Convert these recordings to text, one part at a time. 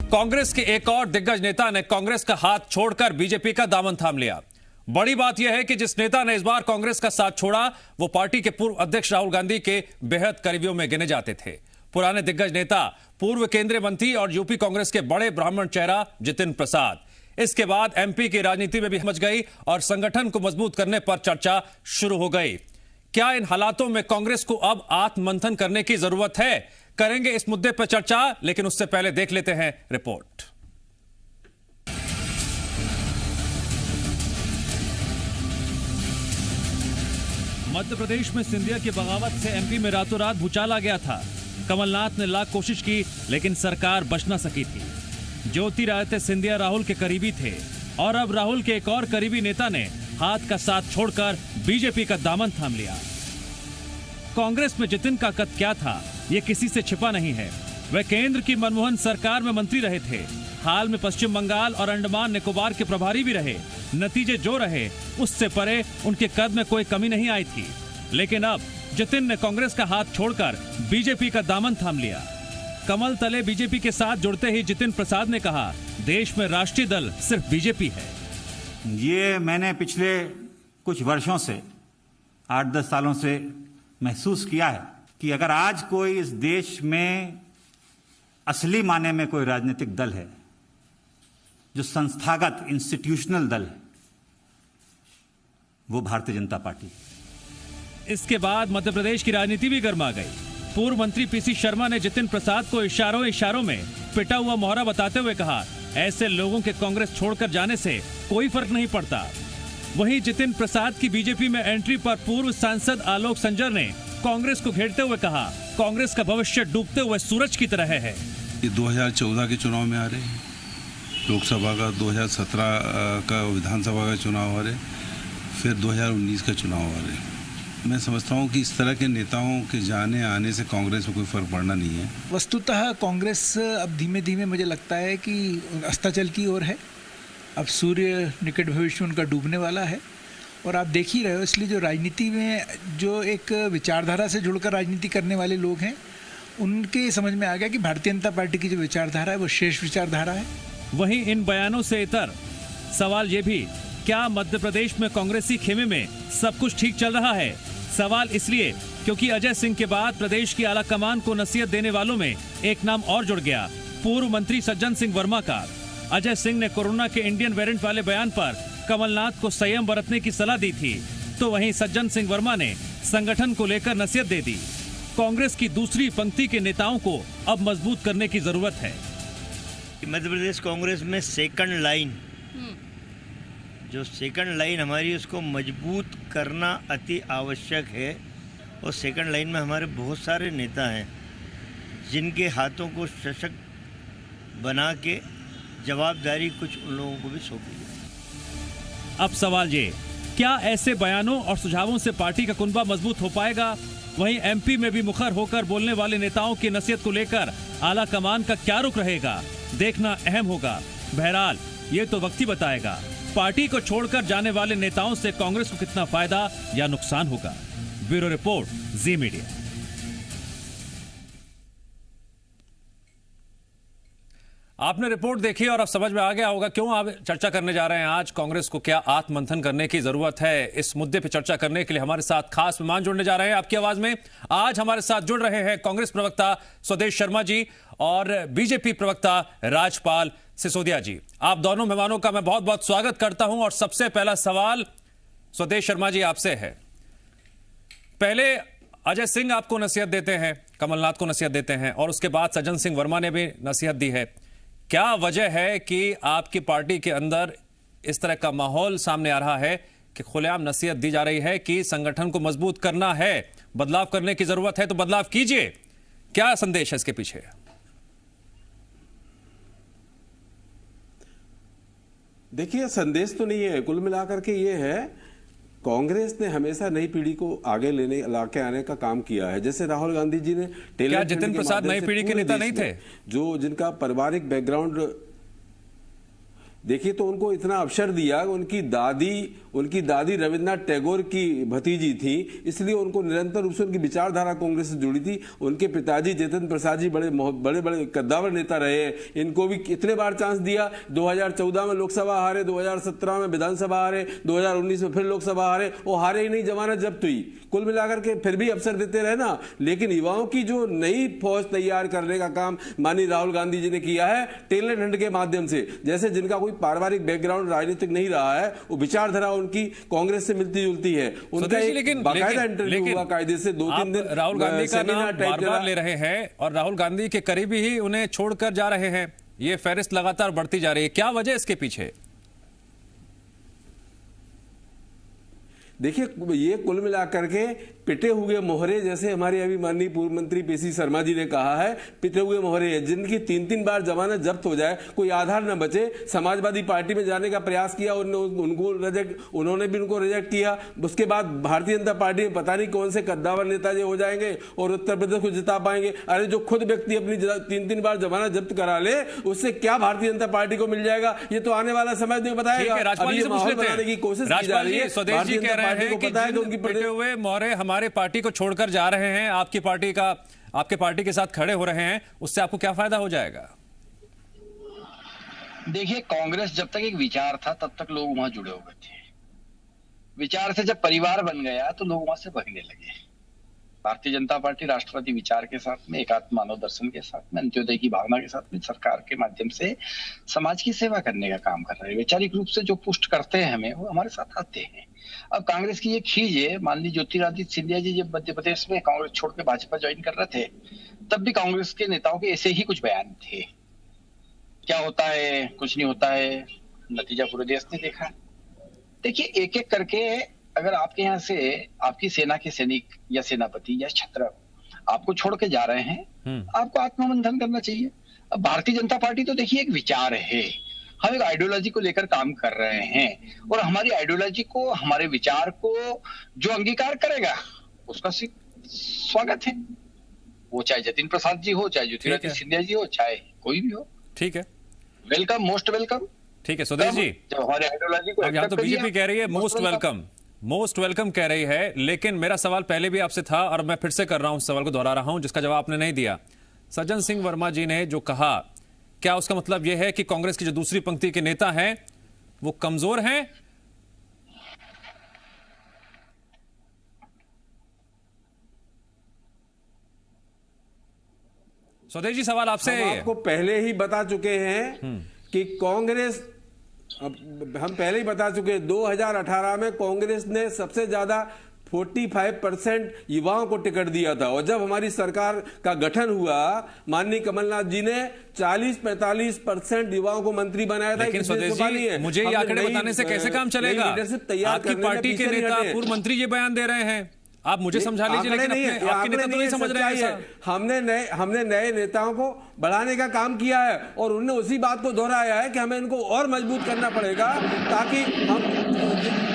कांग्रेस के एक और दिग्गज नेता ने कांग्रेस का हाथ छोड़कर बीजेपी का दामन थाम लिया। बड़ी बात यह है कि जिस नेता ने इस बार कांग्रेस का साथ छोड़ा वो पार्टी के पूर्व अध्यक्ष राहुल गांधी के बेहद करीबियों में गिने जाते थे। पुराने दिग्गज नेता, पूर्व केंद्रीय मंत्री और यूपी कांग्रेस के बड़े ब्राह्मण चेहरा जितिन प्रसाद। इसके बाद एमपी की राजनीति में भी मच गई और संगठन को मजबूत करने पर चर्चा शुरू हो गई। क्या इन हालातों में कांग्रेस को अब आत्ममंथन करने की जरूरत है? करेंगे इस मुद्दे पर चर्चा, लेकिन उससे पहले देख लेते हैं रिपोर्ट। मध्य प्रदेश में सिंधिया की बगावत से एमपी में रातों रात भूचाल आ गया था। कमलनाथ ने लाख कोशिश की लेकिन सरकार बच न सकी थी। ज्योतिरादित्य सिंधिया राहुल के करीबी थे और अब राहुल के एक और करीबी नेता ने हाथ का साथ छोड़कर बीजेपी का दामन थाम लिया। कांग्रेस में जितिन का कद क्या था, ये किसी से छिपा नहीं है। वे केंद्र की मनमोहन सरकार में मंत्री रहे थे। हाल में पश्चिम बंगाल और अंडमान निकोबार के प्रभारी भी रहे। नतीजे जो रहे उससे परे उनके कद में कोई कमी नहीं आई थी। लेकिन अब जितिन ने कांग्रेस का हाथ छोड़कर बीजेपी का दामन थाम लिया। कमल तले बीजेपी के साथ जुड़ते ही जितिन प्रसाद ने कहा, देश में राष्ट्रीय दल सिर्फ बीजेपी है। ये मैंने पिछले कुछ वर्षों से 8-10 सालों से महसूस किया है कि अगर आज कोई इस देश में असली माने में कोई राजनीतिक दल है, जो संस्थागत इंस्टीट्यूशनल दल है, वो भारतीय जनता पार्टी। इसके बाद मध्य प्रदेश की राजनीति भी गर्मा गई। पूर्व मंत्री पीसी शर्मा ने जितिन प्रसाद को इशारों में पिटा हुआ मोहरा बताते हुए कहा, ऐसे लोगों के कांग्रेस छोड़कर जाने से कोई फर्क नहीं पड़ता। वहीं जितिन प्रसाद की बीजेपी में एंट्री पर पूर्व सांसद आलोक संजर ने कांग्रेस को घेरते हुए कहा, कांग्रेस का भविष्य डूबते हुए सूरज की तरह है। ये 2014 के चुनाव में आ रहे हैं, लोकसभा का 2017 का विधानसभा का चुनाव आ रहे, फिर 2019 का चुनाव आ रहे। मैं समझता हूँ कि इस तरह के नेताओं के जाने आने से कांग्रेस में कोई फर्क पड़ना नहीं है। वस्तुतः कांग्रेस अब धीमे धीमे मुझे लगता है कि अस्ताचल की ओर है। अब सूर्य निकट भविष्य उनका डूबने वाला है और आप देख ही रहे हो। इसलिए जो राजनीति में जो एक विचारधारा से जुड़कर राजनीति करने वाले लोग हैं, उनके समझ में आ गया कि भारतीय जनता पार्टी की जो विचारधारा है वो शेष विचारधारा है। वहीं इन बयानों से इतर सवाल ये भी, क्या मध्य प्रदेश में कांग्रेसी खेमे में सब कुछ ठीक चल रहा है? सवाल इसलिए क्योंकि अजय सिंह के बाद प्रदेश की आला कमान को नसीहत देने वालों में एक नाम और जुड़ गया, पूर्व मंत्री सज्जन सिंह वर्मा का। अजय सिंह ने कोरोना के इंडियन वेरिएंट वाले बयान पर कमलनाथ को संयम बरतने की सलाह दी थी, तो वहीं सज्जन सिंह वर्मा ने संगठन को लेकर नसीहत दे दी। कांग्रेस की दूसरी पंक्ति के नेताओं को अब मजबूत करने की जरूरत है। मध्य प्रदेश कांग्रेस में सेकंड लाइन, जो सेकंड लाइन हमारी, उसको मजबूत करना अति आवश्यक है। और सेकंड लाइन में हमारे बहुत सारे नेता हैं जिनके हाथों को सशक्त बना के जवाबदारी कुछ उन लोगों को भी सौंपी है। अब सवाल ये, क्या ऐसे बयानों और सुझावों से पार्टी का कुनबा मजबूत हो पाएगा? वहीं एमपी में भी मुखर होकर बोलने वाले नेताओं की नसीहत को लेकर आला कमान का क्या रुख रहेगा, देखना अहम होगा। बहरहाल ये तो वक्त ही बताएगा। पार्टी को छोड़कर जाने वाले नेताओं से कांग्रेस को कितना फायदा या नुकसान होगा। ब्यूरो रिपोर्ट, जी मीडिया। आपने रिपोर्ट देखी और अब समझ में आ गया होगा क्यों आप चर्चा करने जा रहे हैं आज कांग्रेस को क्या आत्ममंथन करने की जरूरत है। इस मुद्दे पर चर्चा करने के लिए हमारे साथ खास मेहमान जुड़ने जा रहे हैं आपकी आवाज में। आज हमारे साथ जुड़ रहे हैं कांग्रेस प्रवक्ता स्वदेश शर्मा जी और बीजेपी प्रवक्ता राजपाल सिसोदिया जी। आप दोनों मेहमानों का मैं बहुत बहुत स्वागत करता हूं और सबसे पहला सवाल स्वदेश शर्मा जी आपसे है। पहले अजय सिंह आपको नसीहत देते हैं, कमलनाथ को नसीहत देते हैं और उसके बाद सज्जन सिंह वर्मा ने भी नसीहत दी है। क्या वजह है कि आपकी पार्टी के अंदर इस तरह का माहौल सामने आ रहा है कि खुलेआम नसीहत दी जा रही है कि संगठन को मजबूत करना है, बदलाव करने की जरूरत है तो बदलाव कीजिए? क्या संदेश है इसके पीछे? देखिए, संदेश तो नहीं है, कुल मिलाकर के ये है, कांग्रेस ने हमेशा नई पीढ़ी को आगे लाके आने का काम किया है। जैसे राहुल गांधी जी ने क्या जितिन प्रसाद नई पीढ़ी के नेता नहीं थे? जो जिनका पारिवारिक बैकग्राउंड देखिए, तो उनको इतना अवसर दिया, उनकी दादी रविन्द्रनाथ टैगोर की भतीजी थी, इसलिए उनको निरंतर रूप से उनकी विचारधारा कांग्रेस से जुड़ी थी। उनके पिताजी जितेंद्र प्रसाद जी बड़े कद्दावर नेता रहे हैं, इनको भी कितने बार चांस दिया। 2014 में लोकसभा हारे, 2017 में विधानसभा हारे, 2019 में फिर लोकसभा हारे, वो हारे ही नहीं, जमानत जब्त हुई। कुल मिलाकर के फिर भी अवसर देते रहे ना। लेकिन युवाओं की जो नई फौज तैयार करने का काम माननीय राहुल गांधी जी ने किया है टैलेंट हंट के माध्यम से। जैसे जिनका कोई पारिवारिक बैकग्राउंड राजनीतिक नहीं रहा है, वो विचारधारा उनकी कांग्रेस से मिलती जुलती है। उनका एक बाकायदा इंटरव्यू हुआ कायदे से, 2-3 दिन राहुल गांधी का नाम बार-बार ले रहे हैं और राहुल गांधी के करीबी ही उन्हें छोड़कर जा रहे हैं। ये फहरिस्त लगातार बढ़ती जा रही है, क्या वजह इसके पीछे? देखिए, ये कुल मिलाकर के पिटे हुए मोहरे, जैसे हमारे अभी माननीय पूर्व मंत्री पीसी शर्मा जी ने कहा है, पिटे हुए मोहरे हैं जिनकी 3-3 बार जमानत जब्त हो जाए, कोई आधार न बचे। समाजवादी पार्टी में जाने का प्रयास किया, उन्होंने भी उनको रिजेक्ट किया। उसके बाद भारतीय जनता पार्टी में पता नहीं कौन से कद्दावर नेताजी हो जाएंगे और उत्तर प्रदेश को जिता पाएंगे। अरे जो खुद व्यक्ति अपनी 3-3 बार जमानत जब्त करा ले, उससे क्या भारतीय जनता पार्टी को मिल जाएगा, ये तो आने वाला समय बताएगा। अभी माहौल बनाने की कोशिश की जा रही है। स्वदेश जी कह रहे हैं कि जिन पिटे हुए मोहरे हमारे पार्टी को छोड़कर जा रहे हैं, आपके पार्टी के साथ खड़े हो रहे हैं, उससे आपको क्या फायदा हो जाएगा? देखिए, कांग्रेस जब तक एक विचार था तब तक लोग वहां जुड़े हुए थे। विचार से जब परिवार बन गया तो लोग वहां से भागने लगे। भारतीय जनता पार्टी राष्ट्रवादी विचार के साथ में, एकात्म मानव दर्शन के साथ में, अंत्योदय की भावना के साथ में सरकार के माध्यम से समाज की सेवा करने का काम कर रहे हैं। वैचारिक रूप से जो पुष्ट करते हैं हमें, वो हमारे साथ आते हैं। अब कांग्रेस की ये खींच है, मान ली ज्योतिरादित्य सिंधिया जी जब मध्य प्रदेश में कांग्रेस छोड़ के भाजपा ज्वाइन कर रहे थे, तब भी कांग्रेस के नेताओं के ऐसे ही कुछ बयान थे, क्या होता है, कुछ नहीं होता है, नतीजा पूरे देश ने देखा। देखिए, एक एक करके अगर आपके यहाँ से आपकी सेना के सैनिक या सेनापति या छत्रक आपको छोड़ के जा रहे हैं, आपको आत्ममंथन करना चाहिए। अब भारतीय जनता पार्टी तो देखिए एक विचार है, हम एक आइडियोलॉजी को लेकर काम कर रहे हैं और हमारी आइडियोलॉजी को, हमारे विचार को जो अंगीकार करेगा उसका स्वागत है। वो चाहे जतिन प्रसाद जी हो, चाहे ज्योतिरादित्य सिंधिया जी हो, चाहे कोई भी हो, ठीक है, वेलकम, मोस्ट वेलकम। ठीक है स्वदेश जी, जब हमारे आइडियोलॉजी को यहाँ तो बीजेपी कह रही है मोस्ट वेलकम कह रही है, लेकिन मेरा सवाल पहले भी आपसे था और मैं फिर से कर रहा हूं, सवाल को दोहरा रहा हूं जिसका जवाब आपने नहीं दिया। सज्जन सिंह वर्मा जी ने जो कहा, क्या उसका मतलब यह है कि कांग्रेस की जो दूसरी पंक्ति के नेता हैं वो कमजोर हैं? स्वदेश जी, सवाल आपसे है। आपको पहले ही बता चुके हैं कि कांग्रेस, हम पहले ही बता चुके, 2018 में कांग्रेस ने सबसे ज्यादा 45% युवाओं को टिकट दिया था और जब हमारी सरकार का गठन हुआ, माननीय कमलनाथ जी ने 40-45% युवाओं को मंत्री बनाया था। लेकिन स्वदेश जी, मुझे ये आंकड़े बताने से कैसे काम चलेगा? आपकी पार्टी के नेता, पूर्व मंत्री ये बयान दे रहे हैं, आप मुझे समझा लीजिए, लेकिन आपके नेता तो नहीं समझ रहे हैं। हमने नए नेताओं को बढ़ाने का काम किया है और उन्होंने उसी बात को दोहराया है कि हमें इनको और मजबूत करना पड़ेगा ताकि हम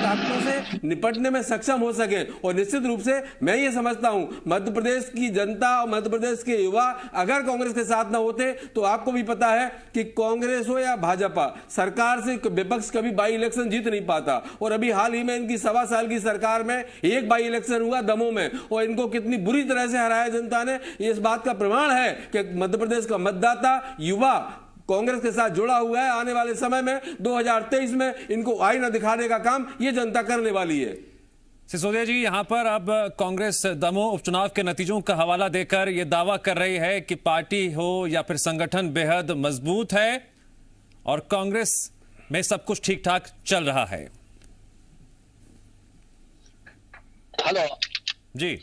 ताकतों से निपटने में सक्षम हो सके। और निश्चित रूप से मैं ये समझता हूं, मध्य प्रदेश की जनता और मध्य प्रदेश के युवा अगर कांग्रेस के साथ ना होते तो आपको भी पता है कि कांग्रेस हो या भाजपा, सरकार से विपक्ष कभी बाई इलेक्शन जीत नहीं पाता। और अभी हाल ही में इनकी 1.25 साल की सरकार में एक बाई इलेक्शन हुआ दमोह में और इनको कितनी बुरी तरह से हराया जनता ने। इस बात का प्रमाण है कि मध्य प्रदेश का मतदाता युवा कांग्रेस के साथ जुड़ा हुआ है। आने वाले समय में 2023 में इनको आईना दिखाने का काम ये जनता करने वाली है। सिसोदिया जी, यहां पर अब कांग्रेस दमोह उपचुनाव के नतीजों का हवाला देकर यह दावा कर रही है कि पार्टी हो या फिर संगठन बेहद मजबूत है और कांग्रेस में सब कुछ ठीक ठाक चल रहा है। हेलो जी,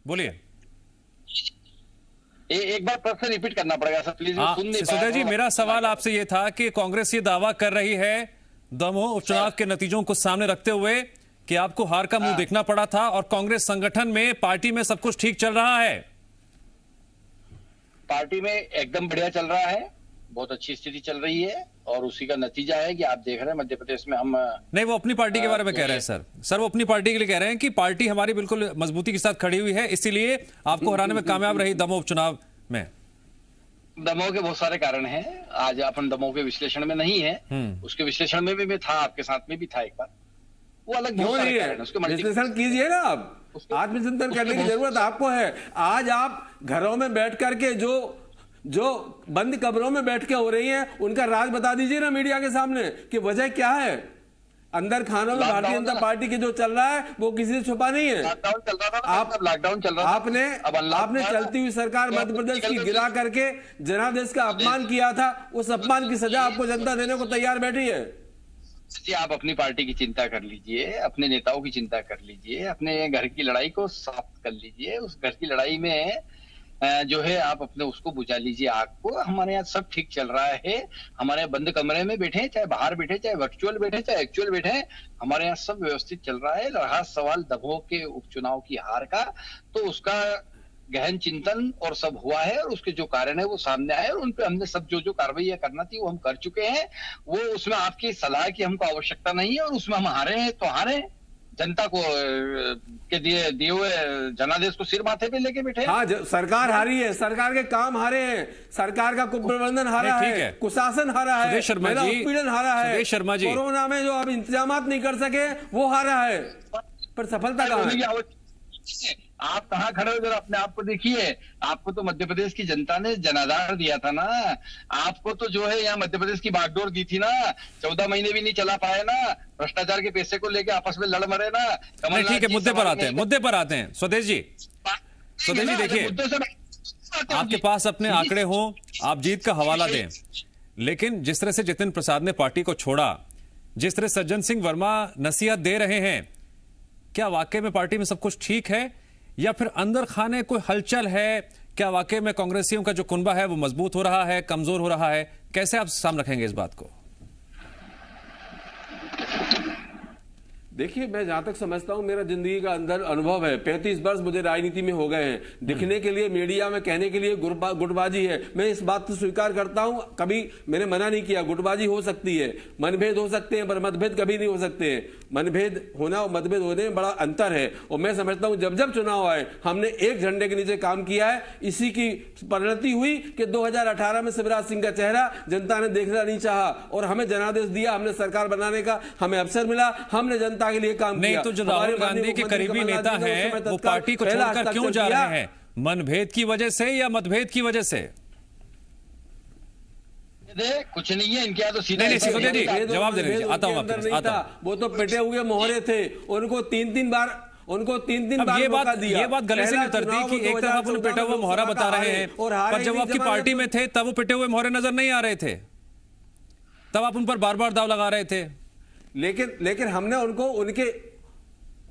बोलिए। एक बार प्रश्न रिपीट करना पड़ेगा सर, प्लीज। सिसोदिया जी, मेरा सवाल आपसे यह था कि कांग्रेस ये दावा कर रही है दमोह उपचुनाव के नतीजों को सामने रखते हुए कि आपको हार का मुंह देखना पड़ा था और कांग्रेस संगठन में, पार्टी में सब कुछ ठीक चल रहा है। पार्टी में एकदम बढ़िया चल रहा है, बहुत अच्छी स्थिति चल रही है और उसी का नतीजा है कि आप देख रहे हैं मध्य प्रदेश में हम नहीं, वो अपनी पार्टी के बारे में कह रहे हैं सर वो अपनी पार्टी के लिए कह रहे हैं कि पार्टी हमारी बिल्कुल मजबूती के साथ खड़ी हुई है, इसीलिए आपको हराने में कामयाब रही दमोह उपचुनाव में। दबाव के बहुत सारे कारण हैं। आज अपन दबाव के विश्लेषण में नहीं है, उसके विश्लेषण में भी मैं था, आपके साथ में भी था एक बार। वो अलग बहुत सारे कारण है, उसके विश्लेषण कीजिए ना। आप आत्मचिंतन करने की जरूरत आपको है। आज आप घरों में बैठ करके जो बंद कमरों में बैठ के हो रही है उनका राज बता दीजिए ना मीडिया के सामने कि वजह क्या है। अंदर खानों में भारतीय जनता पार्टी के जो चल रहा है वो किसी से छुपा नहीं है। लॉकडाउन चल रहा था, लॉकडाउन चल रहा था। आपने चलती हुई सरकार मध्य प्रदेश की गिरा करके जनादेश का अपमान किया था। उस अपमान की सजा आपको जनता देने को तैयार बैठी है। जी, आप अपनी पार्टी की चिंता कर लीजिए, अपने नेताओं की चिंता कर लीजिए, अपने घर की लड़ाई को समाप्त कर लीजिए। उस घर की लड़ाई में जो है आप अपने उसको बुझा लीजिए आग को। हमारे यहाँ सब ठीक चल रहा है। हमारे यहाँ बंद कमरे में बैठे, चाहे बाहर बैठे, चाहे वर्चुअल बैठे, चाहे एक्चुअल बैठे, हमारे यहाँ सब व्यवस्थित चल रहा है। रहा सवाल दमोह के उपचुनाव की हार का, तो उसका गहन चिंतन और सब हुआ है और उसके जो कारण है वो सामने आए और उन पे हमने सब जो कार्रवाई करना थी वो हम कर चुके हैं। वो उसमें आपकी सलाह की हमको आवश्यकता नहीं है और उसमें हम हारे हैं तो हारे। जनता को के दिए हुए जनादेश को सिर माथे पे लेके बैठे। हाँ, सरकार हारी है, सरकार के काम हारे हैं, सरकार का कुप्रबंधन हारा है, कुशासन हारा है, उत्पीड़न हारा है, कोरोना में जो अब इंतजाम नहीं कर सके वो हारा है। पर सफलता कहाँ है? आप कहाँ खड़े हो, जरा अपने आप को देखिए। आपको तो मध्य प्रदेश की जनता ने जनाधार दिया था ना। आपको तो जो है यहाँ मध्य प्रदेश की बागडोर दी थी ना। 14 महीने भी नहीं चला पाए ना। भ्रष्टाचार के पैसे को लेके आपस में लड़ मरे ना। ठीक है, मुद्दे पर आते हैं स्वदेश जी। देखिए, आपके पास अपने आंकड़े हो, आप जीत का हवाला दें, लेकिन जिस तरह से जितिन प्रसाद ने पार्टी को छोड़ा, जिस तरह सज्जन सिंह वर्मा नसीहत दे रहे हैं, क्या वाकई में पार्टी में सब कुछ ठीक है या फिर अंदर खाने कोई हलचल है? क्या वाकई में कांग्रेसियों का जो कुनबा है वो मजबूत हो रहा है, कमजोर हो रहा है? कैसे आप सामने रखेंगे इस बात को? देखिए, मैं जहां तक समझता हूं, मेरा जिंदगी का अंदर अनुभव है। 35 वर्ष मुझे राजनीति में हो गए हैं। दिखने के लिए, मीडिया में कहने के लिए गुटबाजी है, मैं इस बात को स्वीकार करता हूं। कभी मैंने मना नहीं किया, गुटबाजी हो सकती है, मनभेद हो सकते हैं, पर मतभेद कभी नहीं हो सकते हैं। मनभेद होना और मतभेद होने में बड़ा अंतर है। और मैं समझता हूं जब जब चुनाव आए हमने एक झंडे के नीचे काम किया है। इसी की परिणति हुई कि 2018 में शिवराज सिंह का चेहरा जनता ने देखना नहीं चाहा और हमें जनादेश दिया, हमने सरकार बनाने का हमें अवसर मिला, हमने जनता के लिए काम नहीं किया। तो जो राहुल गांधी के करीबी नेता हैं वो पार्टी को छोड़कर क्यों जा रहे हैं? मनभेद की वजह से या मतभेद की वजह से? कुछ नहीं है इनके यहाँ तो सीधा जवाब दे रहे, आता हूं। वो तो पिटे हुए मोहरे थे, उनको तीन तीन बार ये बात गले से नहीं उतरती कि एक तरफ आप पिटे हुए मोहरा बता रहे हैं, पर जब आपकी पार्टी में थे तब वो पिटे हुए मोहरे नजर नहीं आ रहे थे, तब आप उन पर बार बार दाव लगा रहे थे। लेकिन हमने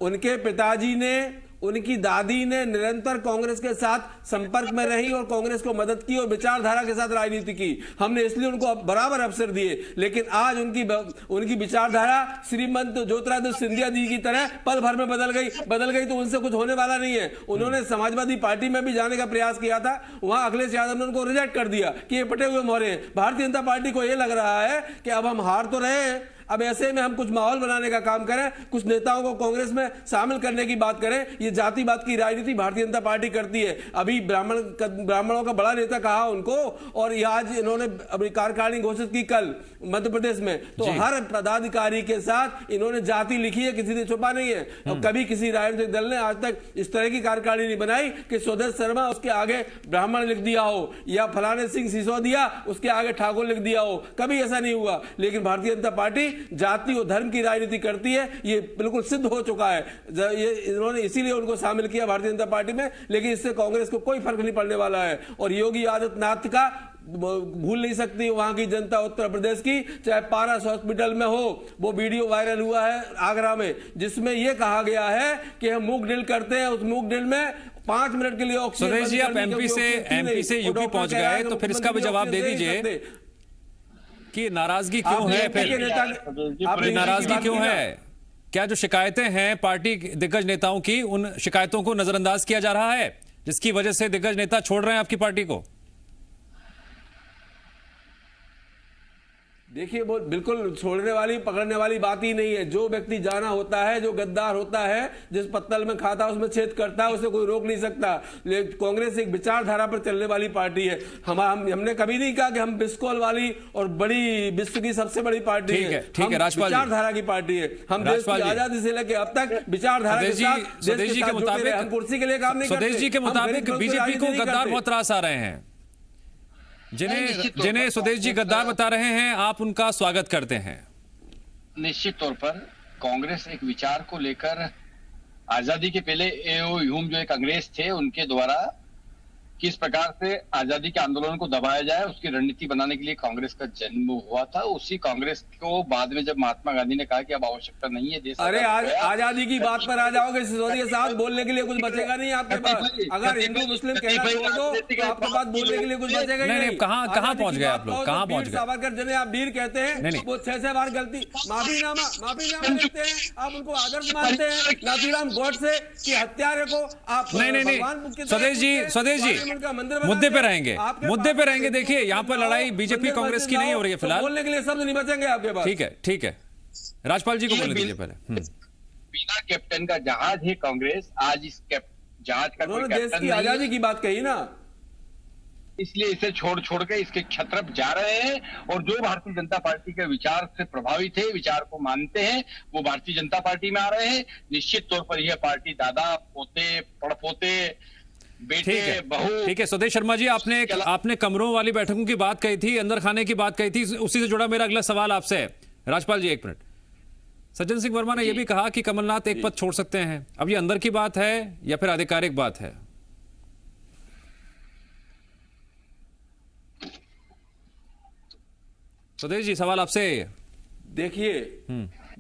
उनके पिताजी ने, उनकी दादी ने निरंतर कांग्रेस के साथ संपर्क में रही और कांग्रेस को मदद की और विचारधारा के साथ राजनीति की। हमने इसलिए उनको बराबर अवसर दिए। लेकिन आज उनकी विचारधारा श्रीमंत ज्योतिरादित्य सिंधिया जी की तरह पल भर में बदल गई तो उनसे कुछ होने वाला नहीं है। उन्होंने समाजवादी पार्टी में भी जाने का प्रयास किया था, वहां अखिलेश यादव ने उनको रिजेक्ट कर दिया कि ये पटे हुए मोहरे हैं। भारतीय जनता पार्टी को यह लग रहा है कि अब हम हार तो रहे हैं, अब ऐसे में हम कुछ माहौल बनाने का काम करें, कुछ नेताओं को कांग्रेस में शामिल करने की बात करें। ये जातिवाद की राजनीति भारतीय जनता पार्टी करती है। अभी ब्राह्मणों का बड़ा नेता कहा उनको, और ये आज इन्होंने अपनी कार्यकारिणी घोषित की कल मध्य प्रदेश में, तो हर पदाधिकारी के साथ इन्होंने जाति लिखी है, किसी ने छुपा नहीं है। और कभी किसी राजनीतिक दल ने आज तक इस तरह की कार्यकारिणी नहीं बनाई कि स्वदेश शर्मा उसके आगे ब्राह्मण लिख दिया हो या फलाने सिंह सिसोदिया उसके आगे ठाकुर लिख दिया हो, कभी ऐसा नहीं हुआ। लेकिन भारतीय जनता पार्टी जाति और धर्म की राजनीति करती है, ये बिल्कुल सिद्ध हो चुका है। ये इन्होंने इसीलिए उनको शामिल किया भारतीय जनता पार्टी में, लेकिन इससे कांग्रेस को कोई फर्क नहीं पड़ने वाला है। और योगी आदित्यनाथ का भूल नहीं सकती वहां की जनता उत्तर प्रदेश की, चाहे पारस हॉस्पिटल में हो, वो वीडियो वायरल हुआ है आगरा में, जिसमें यह कहा गया है कि हम मूक ड्रिल करते हैं, उस मूक ड्रिल में 5 मिनट के लिए ऑक्सीजन। सुरेश जी, आप एमपी से यूपी पहुंच गए, तो फिर इसका भी जवाब दे दीजिए कि नाराजगी क्यों है? फिर नाराजगी क्यों है? क्या जो शिकायतें हैं पार्टी दिग्गज नेताओं की, उन शिकायतों को नजरअंदाज किया जा रहा है जिसकी वजह से दिग्गज नेता छोड़ रहे हैं आपकी पार्टी को? देखिए वो बिल्कुल छोड़ने वाली पकड़ने वाली बात ही नहीं है। जो व्यक्ति जाना होता है, जो गद्दार होता है, जिस पत्तल में खाता है उसमें छेद करता है, उसे कोई रोक नहीं सकता। कांग्रेस एक विचारधारा पर चलने वाली पार्टी है। हमने कभी नहीं कहा कि हम बिस्कोल वाली और बड़ी विश्व की सबसे बड़ी पार्टी है। ठीक है राजपाल, विचारधारा की पार्टी है। हम देश की आजादी से लेकर अब तक विचारधारा के साथ स्वदेश जी के मुताबिक, हम कुर्सी के लिए काम नहीं करते। स्वदेश जी के मुताबिक बीजेपी को गद्दार बहुत त्रास आ रहे हैं, जिन्हें स्वदेश जी गद्दार बता रहे हैं, आप उनका स्वागत करते हैं। निश्चित तौर पर कांग्रेस एक विचार को लेकर आजादी के पहले एओ ह्यूम जो एक अंग्रेज थे, उनके द्वारा किस प्रकार से आजादी के आंदोलन को दबाया जाए उसकी रणनीति बनाने के लिए कांग्रेस का जन्म हुआ था। उसी कांग्रेस को बाद में जब महात्मा गांधी ने कहा कि अब आवश्यकता नहीं है देश, अरे आजादी की बात पर आ जाओगे सिसोदिया साहब, बोलने के लिए कुछ बचेगा नहीं आपके पास। अगर हिंदू मुस्लिम कहना छोड़ दो तो आपके पास बोलने के लिए कुछ बचेगा नहीं। कहाँ पहुंच गए आप लोग, कहाँ पहुंच गए? सावरकर जिन्हें आप वीर कहते हैं, वो 6 बार गलती माफीनामा देते हैं, आप उनको आदर्श मानते हैं। नाथूराम गोडसे की हत्यारे को आप नहीं। स्वदेश जी मुद्दे पे रहेंगे। देखिए यहाँ पर लड़ाई बीजेपी कांग्रेस की नहीं हो रही है फिलहाल, बोलने के लिए शब्द नहीं बचेंगे आपके पास। ठीक है राजपाल जी को बोलने दीजिए पहले। बिना कैप्टन का जहाज है कांग्रेस। आज इस जहाज का कोई देश की आजादी की बात कही ना, इसलिए इसे छोड़ के इसके छत्रप जा रहे हैं। और जो भारतीय जनता पार्टी के विचार से प्रभावित है, विचार को मानते हैं, वो भारतीय जनता पार्टी में आ रहे हैं। निश्चित तौर पर यह पार्टी दादा पोते पड़पोते बेटे बहू। ठीक है स्वदेश शर्मा जी, आपने कमरों वाली बैठकों की बात कही थी, अंदर खाने की बात कही थी, उसी से जुड़ा मेरा अगला सवाल आपसे है। राजपाल जी 1 मिनट। सज्जन सिंह वर्मा ने यह भी कहा कि कमलनाथ एक पद छोड़ सकते हैं। अब ये अंदर की बात है या फिर आधिकारिक बात है? स्वदेश जी सवाल आपसे। देखिए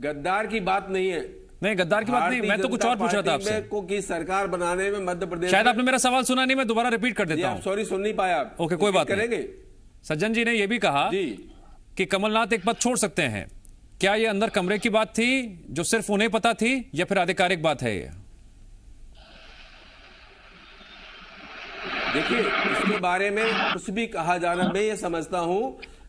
गद्दार की बात नहीं है। नहीं गद्दार की बात नहीं, मैं तो कुछ और पूछ रहा था आपसे की सरकार बनाने में मध्य प्रदेश। शायद आपने मेरा सवाल सुना नहीं, मैं दोबारा रिपीट कर देता हूं। सॉरी सुन नहीं पाया। ओके कोई बात करेंगे। सज्जन जी ने यह भी कहा कि कमलनाथ एक पद छोड़ सकते हैं। क्या ये अंदर कमरे की बात थी जो सिर्फ उन्हें पता थी या फिर आधिकारिक बात है ये? देखिए इसके बारे में कुछ भी कहा जाना, मैं ये समझता हूं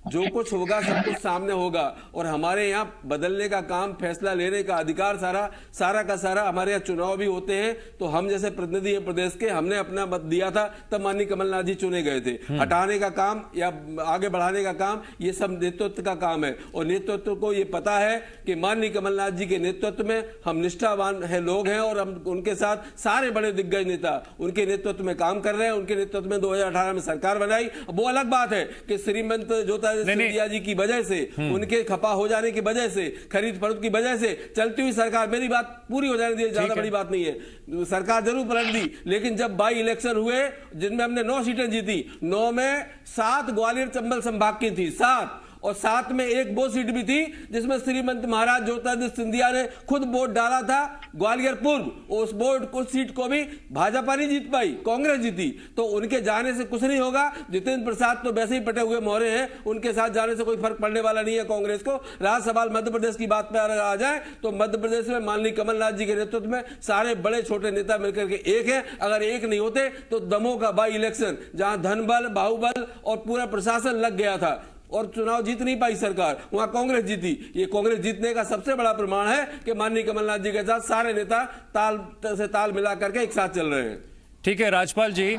जो कुछ होगा सब कुछ सामने होगा। और हमारे यहाँ बदलने का काम, फैसला लेने का अधिकार सारा का सारा हमारे यहाँ चुनाव भी होते हैं। तो हम जैसे प्रतिनिधि हैं प्रदेश के, हमने अपना मत दिया था, तब माननीय कमलनाथ जी चुने गए थे। हटाने का काम या आगे बढ़ाने का काम, ये सब नेतृत्व का काम है। और नेतृत्व को ये पता है कि माननीय कमलनाथ जी के नेतृत्व में हम निष्ठावान है लोग हैं, और हम उनके साथ सारे बड़े दिग्गज नेता उनके नेतृत्व में काम कर रहे हैं। उनके नेतृत्व में 2018 में सरकार बनाई। वो अलग बात है कि श्रीमंत जोता सिंधिया जी की वजह से, उनके खपा हो जाने की वजह से, खरीद फरोख्त की वजह से चलती हुई सरकार, मेरी बात पूरी हो जाने दी, ज्यादा बड़ी बात नहीं है, सरकार जरूर पलट दी। लेकिन जब बाई इलेक्शन हुए जिनमें हमने 9 सीटें जीती, 9 में 7 ग्वालियर चंबल संभाग की थी, 7, और 7 में एक वो सीट भी थी जिसमें श्रीमंत महाराज ज्योतिरादित्य सिंधिया ने खुद वोट डाला था, ग्वालियर पूर्व। उस वोट सीट को भी भाजपा नहीं जीत पाई, कांग्रेस जीती। तो उनके जाने से कुछ नहीं होगा। जितेंद्र प्रसाद तो वैसे ही पटे हुए मोहरे हैं, उनके साथ जाने से कोई फर्क पड़ने वाला नहीं है कांग्रेस को। रहा सवाल मध्य प्रदेश की बात पर आ जाए तो मध्य प्रदेश में माननीय कमलनाथ जी के नेतृत्व में सारे बड़े छोटे नेता मिलकर के एक है। अगर एक नहीं होते तो दमोह का बाई इलेक्शन, जहां धन बल, बाहुबल और पूरा प्रशासन लग गया था और चुनाव जीत नहीं पाई सरकार, वहां कांग्रेस जीती। ये कांग्रेस जीतने का सबसे बड़ा प्रमाण है कि माननीय कमलनाथ जी के साथ सारे नेता ताल से ताल मिला करके एक साथ चल रहे हैं। ठीक है राजपाल जी,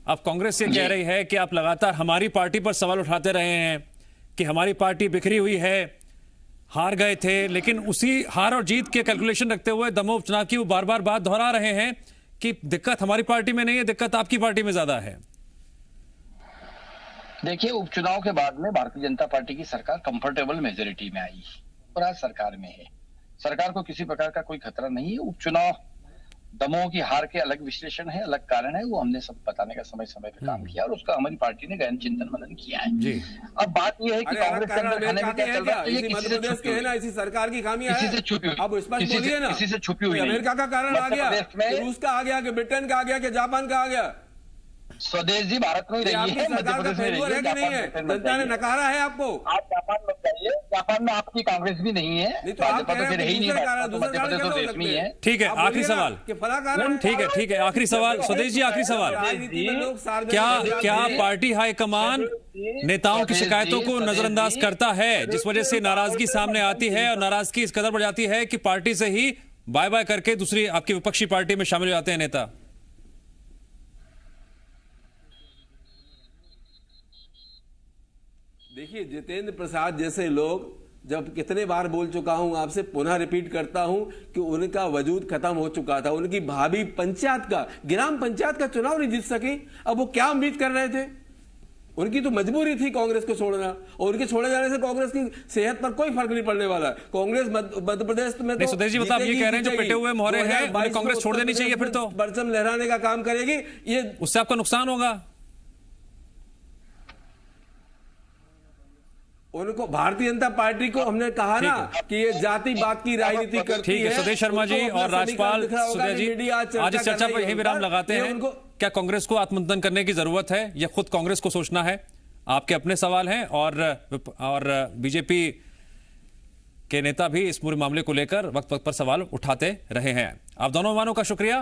अब कांग्रेस ये कह रही है कि आप लगातार हमारी पार्टी पर सवाल उठाते रहे हैं कि हमारी पार्टी बिखरी हुई है, हार गए थे, लेकिन उसी हार और जीत के कैलकुलेशन रखते हुए दमोह उपचुनाव की वो बार बार बात दोहरा रहे हैं कि दिक्कत हमारी पार्टी में नहीं है, दिक्कत आपकी पार्टी में ज्यादा है। देखिए उपचुनाव के बाद में भारतीय जनता पार्टी की सरकार कंफर्टेबल मेजोरिटी में आई और आज सरकार में है। सरकार को किसी प्रकार का कोई खतरा नहीं है। उपचुनाव दमोह की हार के अलग विश्लेषण है, अलग कारण है, वो हमने सब बताने का समय समय पे काम किया और उसका हमारी पार्टी ने गहन चिंतन मनन किया है जी। अब बात यह है कि कांग्रेस के अंदर खाने में क्या चल रहा है, ये किसी से छुपी हुई है, इसी सरकार की खामी है, किसी से छुपी हुई, अब स्पष्ट बोलिए ना, किसी से छुपी हुई। अमेरिका का कारण आ गया, रूस का आ गया, कि ब्रिटेन का आ गया, कि जापान का आ गया। स्वदेश जी भारत में ही रही है, मध्य प्रदेश में रही है, नहीं है, जनता ने नकारा है आपको। आप जापान में जाइए, जापान में आपकी कांग्रेस भी नहीं है, भाजपा तो फिर ही नहीं, मध्य प्रदेश तो देश में ही है। ठीक है आखिरी सवाल, ठीक है आखिरी सवाल, स्वदेश जी आखिरी सवाल, क्या पार्टी हाईकमान नेताओं की शिकायतों को नजरअंदाज करता है, जिस वजह से नाराजगी सामने आती है और नाराजगी इस कदर बढ़ जाती है कि पार्टी से ही बाय बाय करके दूसरी आपकी विपक्षी पार्टी में शामिल हो जाते हैं नेता। देखिए, जितेंद्र प्रसाद जैसे लोग, जब कितने बार बोल चुका हूं आपसे, पुनः रिपीट करता हूं कि उनका वजूद खत्म हो चुका था। उनकी भाभी पंचायत का, ग्राम पंचायत का चुनाव नहीं जीत सकी। अब वो क्या उम्मीद कर रहे थे? उनकी तो मजबूरी थी कांग्रेस को छोड़ना, और उनके छोड़े जाने से कांग्रेस की सेहत पर कोई फर्क नहीं पड़ने वाला। कांग्रेस मध्य प्रदेश में तो सुदेश जी, मतलब ये कह रहे हैं जो पिटे हुए मोहरे हैं उन्हें कांग्रेस छोड़ देनी चाहिए, फिर तो परचम लहराने का काम करेगी। ये उससे आपका नुकसान होगा। उनको, भारतीय जनता पार्टी को हमने कहा ना कि ये जातिवाद की राजनीति करती है। ठीक है, सुदेश शर्मा जी और राजपाल सुदेश जी, आज इस चर्चा पर यही विराम लगाते हैं। क्या कांग्रेस को आत्ममंथन करने की जरूरत है या खुद कांग्रेस को सोचना है? आपके अपने सवाल हैं और बीजेपी के नेता भी इस पूरे मामले को लेकर वक्त वक्त पर सवाल उठाते रहे हैं। आप दोनों मेहमानों का शुक्रिया।